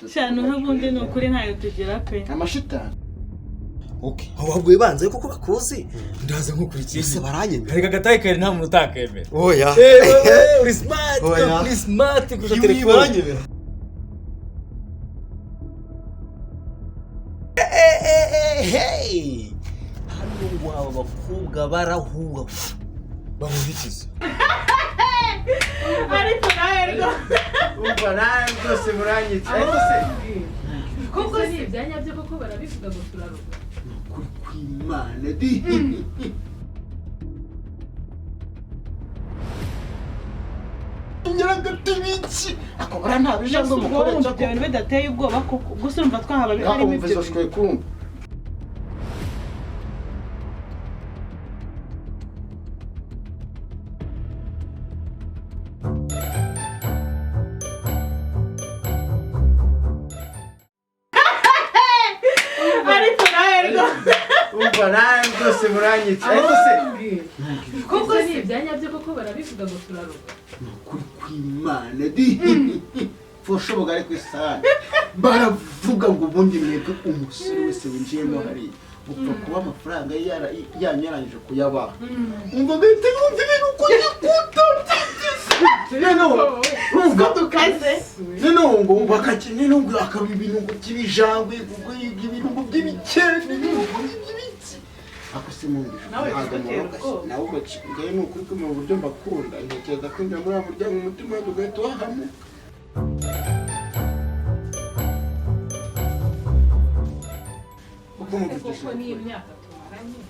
cyane ubundi ni ukuri ntayo tugira pe amashitani. Okay. Ahubwo banze kuko bakuzi ndaza nkukurikiye. Ese baranyemera. Hari gataye kare nta muntu utakemera. Oya. Uri smart, uri smart kurusha telefone. Baranyemera. Hey. Hano ngo aba bakobwa barahuwa. Bamubikize. ariko nawe rwo Umva nawe rwose muranyitse. Ariko se kuko si ibyanya byo koko barabivuga ngo turaruka. kuri kwimana di. Nyaragatibici. Akobara nta bijambo mukoresha ko ibintu bidateye ubwoba koko gusa urumva twahaba harimo ibyo. Umva nawe rwose muranyitse. Ariko se kuko si ibyanya byo koko barabivuga ngo turaruka. kuri kwimana di. Foshoboga ariko isana. Baravuga ngo ubundi mwebwe umusore wese winjiyemo hari gupfa kuba amafaranga yanyarangije kuyabaha. Umva gahita yumva ibintu uko gikuta. Umva dukaze. Nino ngo bakakine no akaba ibintu ngo by'ibijangwe kuko ibintu ngo by'ibikene by'ibiki. Akose mundisha. Nawe uko kigaye no kuri mu buryo mbakunda. Ntekereza ko njya muri buryo mu mutima dugahita wahamwe. Kuko ni imyaka tumaranye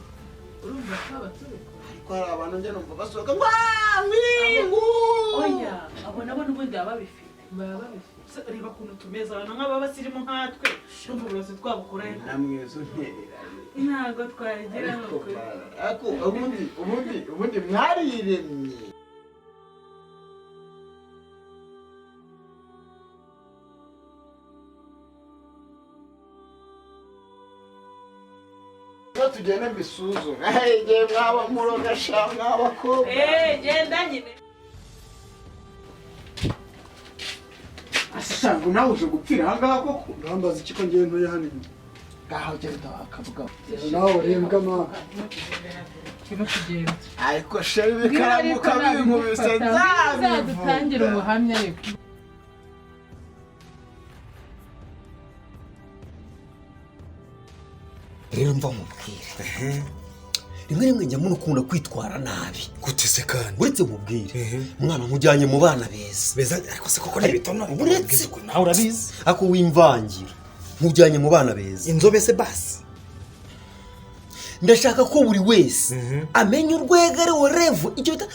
urumva twaba turi ariko hari abantu njye numva basohoka mwingu. oya abo nabo n'ubundi baba babifite reba kuntu tumeza abantu nk'aba basirimu nkatwe numva uburozi twabukurahe namwe zo nterera ntago twagira n'ukuri ako ubundi mwariremye. Tugenda mbisuzuma. Igihe mwaba murogasha mwabakobwa. Genda nyine. Ashangu nawe uje gupfira ahangaha koko. Ngambaza iki ko ngiye ntoya hano. Gaho genda akavuga. Nawe rembwa ma. Kino kugenda. Ariko shari bikaramuka binkubise nzadutangira ubuhamya ariko. Rero mva mubwire. Rimwe njya munukunda kwitwara nabi. Gutese kandi. Uretse mubwire. Mwana mujyanye mu bana beza. Beza ariko se koko nibitona. Uretse nawe urabizi. Ako wimvangira. Mujyanye mu bana beza. Inzobe se basi. Ndashaka ko buri wese amenya urwego ari wo revo icyo bita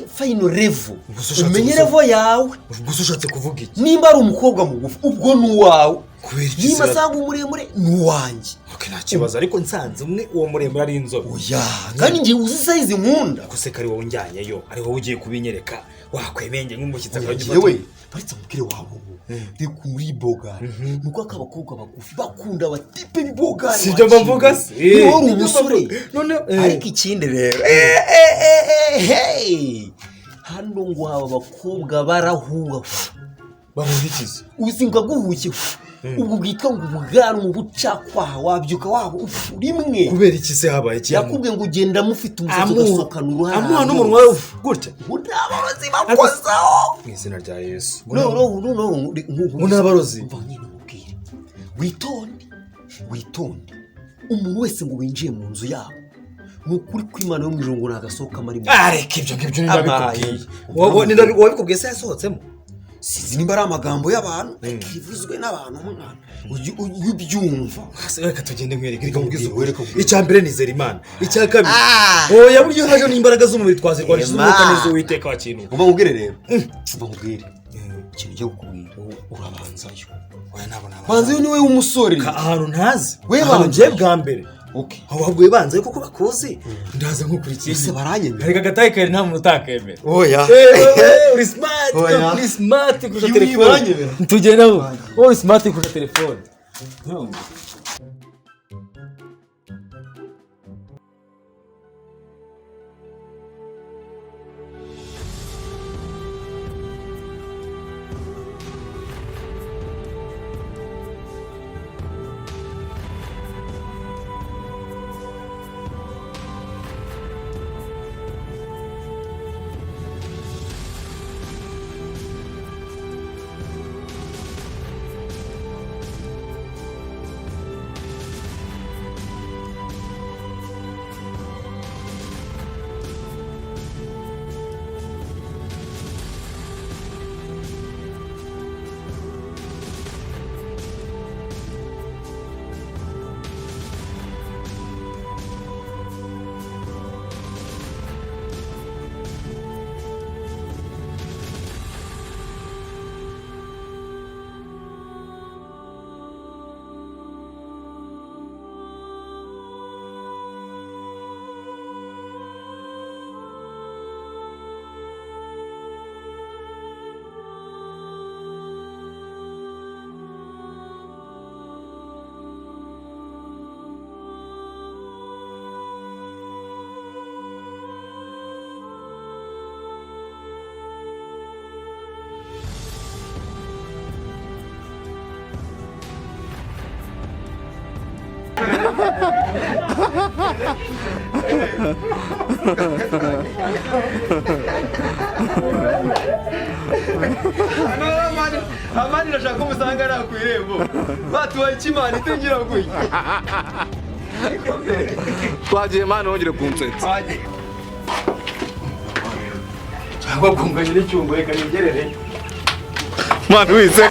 final revo. Umenye revo yawe. Gusa ushatse kuvuga iki? Nimba ari umukobwa mugufi ubwo nuwawe. Kubera iki? Nimba sanga umuremure nuwanjye. Okay, nta kibazo ariko nsanze umwe uwo muremure ari inzobe. Oya, kandi ngiye uzi size nkunda. Ko se kari wowe unjyanyeyo, ari wowe ugiye kubinyereka. Wakwemenge nk'umushyitsi akagiye we. Baritse mukire wabo. Bikuri boga. Nuko akabakobwa bagufi bakunda batipe biboga. Sibyo mbavuga se. Uri umusore. None ariko ikindi rero. Hey. Hano ngo aba bakobwa barahuwa. Bamubikize. Uzinga guhuke. Ubwo bwitwa ngo ubugana mu bucakwa wabyuka wabo rimwe. Kubera iki se habaye iki? Yakubwe ngo ugenda mufite umusozo gasokana uruhara. Amuha n'umunwa gutya. Unabarozi bakozaho. Mu izina rya Yesu. No. Unabarozi. Witonde. Umuntu wese ngo winjiye mu nzu yabo. Nukuri kw'Imana yo mu ijuru ngo nagasohoka marimo. Areka ibyo ndabikubwiye. Wabikubwiye se yasohotsemo. Sizi nimba ari amagambo y'abantu bivuzwe n'abantu mwana ubyumva. Reka tugende nkwereke reka mubwize ukuri. Icyambere nizera Imana. Icya kabiri. Oya buryo haje n'imbaraga z'umubiri twazirwanisha umwuka neza witeka wa kintu. Umva mubwire rero. Umva mubwire. Ikintu cyo kukubwira urabanzayo. Oya nabona. Banzayo ni we w'umusore. Ahantu ntazi. We banje bwa mbere. Okay. Ahubwo banze kuko bakuzi. Ndaza nkukurikiye. Ese baranyemera. Hari gataye kare nta muntu utakemera. Oya. Uri smart kurusha telefone. Tugenda aho. Uri smart kurusha telefone. Amani nashaka umusanga ari ku irembo batubaye ikimana itingira guye twagiye mana wongere kunsetsa cyangwa kunganya n'icyungo reka nigerere mana wise